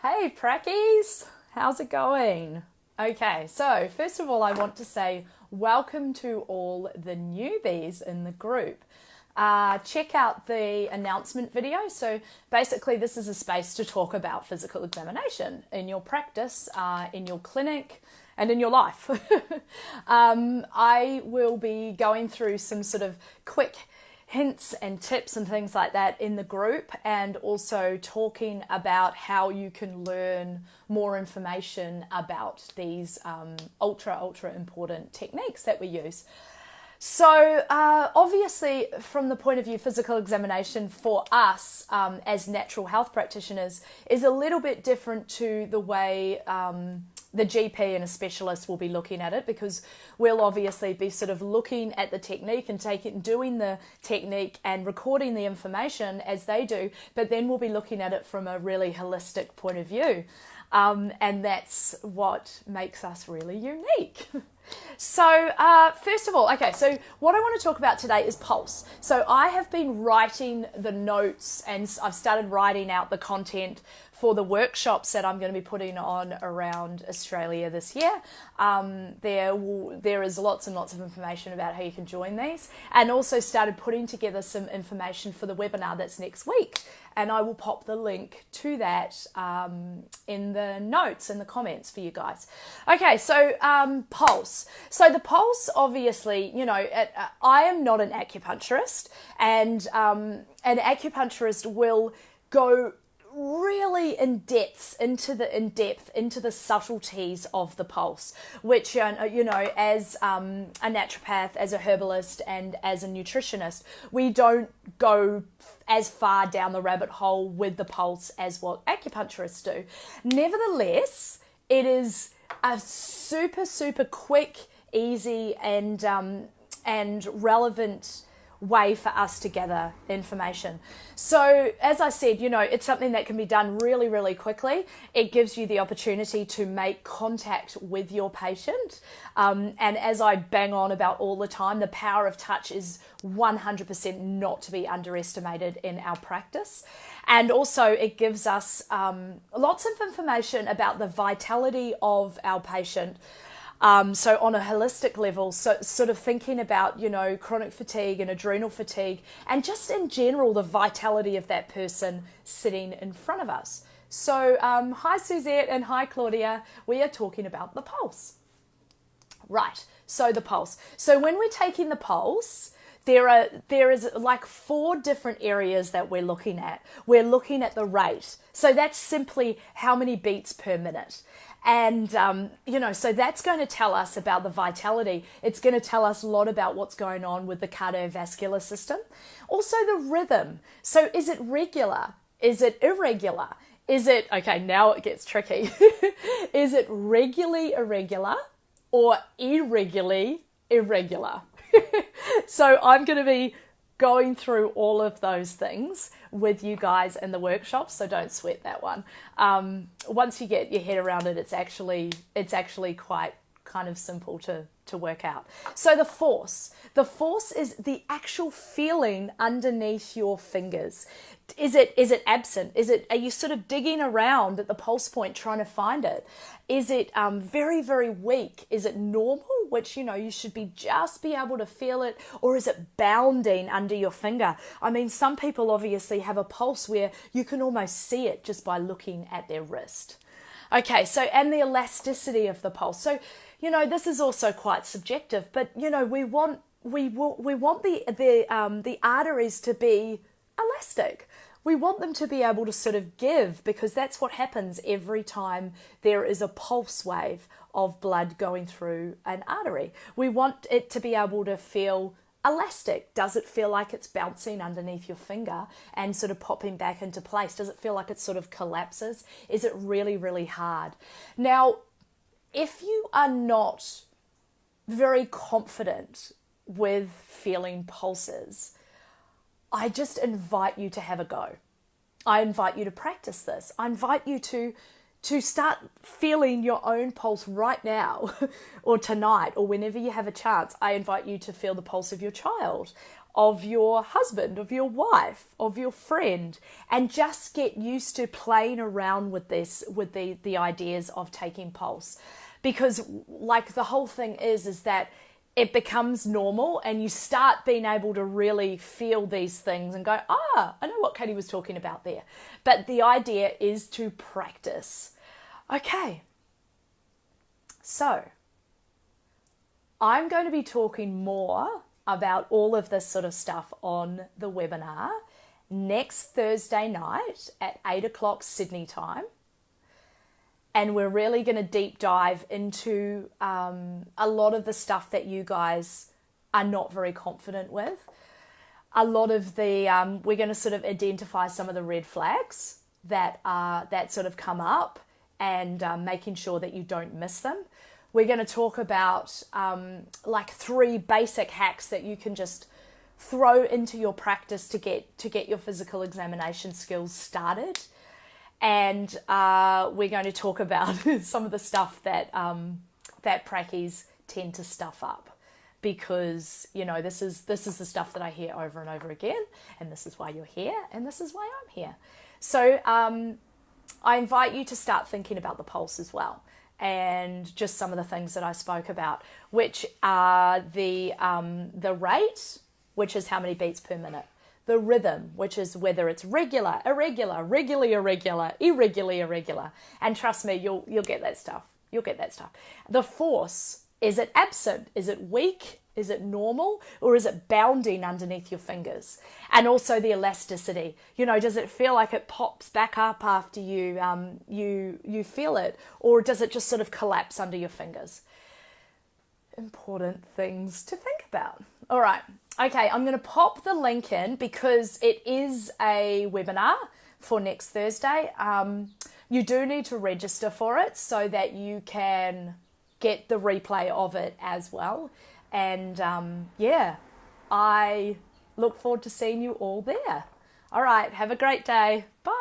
Hey Prackies, how's it going? Okay, so first of all, I want to say welcome to all the newbies in the group. Check out the announcement video. So basically, this is a space to talk about physical examination in your practice, in your clinic, and in your life. I will be going through some sort of quick hints and tips and things like that in the group, and also talking about how you can learn more information about these ultra important techniques that we use. So obviously, from the point of view, physical examination for us as natural health practitioners is a little bit different to the way the GP and a specialist will be looking at it, because we'll obviously be sort of looking at the technique and doing the technique and recording the information as they do, but then we'll be looking at it from a really holistic point of view. And that's what makes us really unique. So first of all, okay, so what I want to talk about today is pulse. So I have been writing the notes and I've started writing out the content for the workshops that I'm going to be putting on around Australia this year. There is lots and lots of information about how you can join these, and also started putting together some information for the webinar that's next week. And I will pop the link to that in the notes, in the comments for you guys. Okay, so pulse. So the pulse, obviously, you know, I am not an acupuncturist, and an acupuncturist will go really in depth into the subtleties of the pulse, which you know, as a naturopath, as a herbalist, and as a nutritionist, we don't go as far down the rabbit hole with the pulse as what acupuncturists do. Nevertheless, it is a super quick, easy, and relevant way for us to gather information. So as I said, you know, it's something that can be done really quickly. It gives you the opportunity to make contact with your patient. And as I bang on about all the time, the power of touch is 100% not to be underestimated in our practice. And also it gives us lots of information about the vitality of our patient. So on a holistic level, so sort of thinking about, you know, chronic fatigue and adrenal fatigue, and just in general, the vitality of that person sitting in front of us. So hi Suzette and hi Claudia, we are talking about the pulse. Right, so the pulse. So when we're taking the pulse, there is like 4 different areas that we're looking at. We're looking at the rate. So that's simply how many beats per minute. And, you know, so that's going to tell us about the vitality. It's going to tell us a lot about what's going on with the cardiovascular system. Also the rhythm. So is it regular? Is it irregular? Is it, okay, now it gets tricky. Is it regularly irregular or irregularly irregular? So I'm going to be going through all of those things with you guys in the workshops, so don't sweat that one. Once you get your head around it, it's actually quite kind of simple to work out. So the force is the actual feeling underneath your fingers. Is it absent? Are you sort of digging around at the pulse point trying to find it? Is it very weak? Is it normal, which, you know, you should just be able to feel it? Or is it bounding under your finger? I mean, some people obviously have a pulse where you can almost see it just by looking at their wrist. Okay, so, and the elasticity of the pulse. So, you know, this is also quite subjective, but, you know, we want the arteries to be elastic. We want them to be able to sort of give, because that's what happens every time there is a pulse wave of blood going through an artery. We want it to be able to feel elastic. Does it feel like it's bouncing underneath your finger and sort of popping back into place? Does it feel like it sort of collapses? Is it really hard? Now, if you are not very confident with feeling pulses, I just invite you to have a go. I invite you to practice this. I invite you to start feeling your own pulse right now or tonight or whenever you have a chance. I invite you to feel the pulse of your child of your husband, of your wife, of your friend, and just get used to playing around with this, with the ideas of taking pulse. Because like the whole thing is that it becomes normal and you start being able to really feel these things and go, I know what Katie was talking about there. But the idea is to practice. Okay. So I'm going to be talking more about all of this sort of stuff on the webinar next Thursday night at 8 o'clock Sydney time. And we're really going to deep dive into a lot of the stuff that you guys are not very confident with. A lot of the, we're going to sort of identify some of the red flags that sort of come up and making sure that you don't miss them. We're going to talk about like 3 basic hacks that you can just throw into your practice to get your physical examination skills started. And we're going to talk about some of the stuff that that prackies tend to stuff up, because you know this is the stuff that I hear over and over again, and this is why you're here, and this is why I'm here. So I invite you to start thinking about the pulse as well, and just some of the things that I spoke about, which are the rate, which is how many beats per minute. The rhythm, which is whether it's regular, irregular, regularly irregular, irregularly irregular. And trust me, you'll get that stuff. You'll get that stuff. The force, is it absent? Is it weak? Is it normal? Or is it bounding underneath your fingers? And also the elasticity. You know, does it feel like it pops back up after you feel it? Or does it just sort of collapse under your fingers? Important things to think about. All right. Okay, I'm going to pop the link in because it is a webinar for next Thursday. You do need to register for it so that you can get the replay of it as well. And yeah, I look forward to seeing you all there. All right, have a great day. Bye.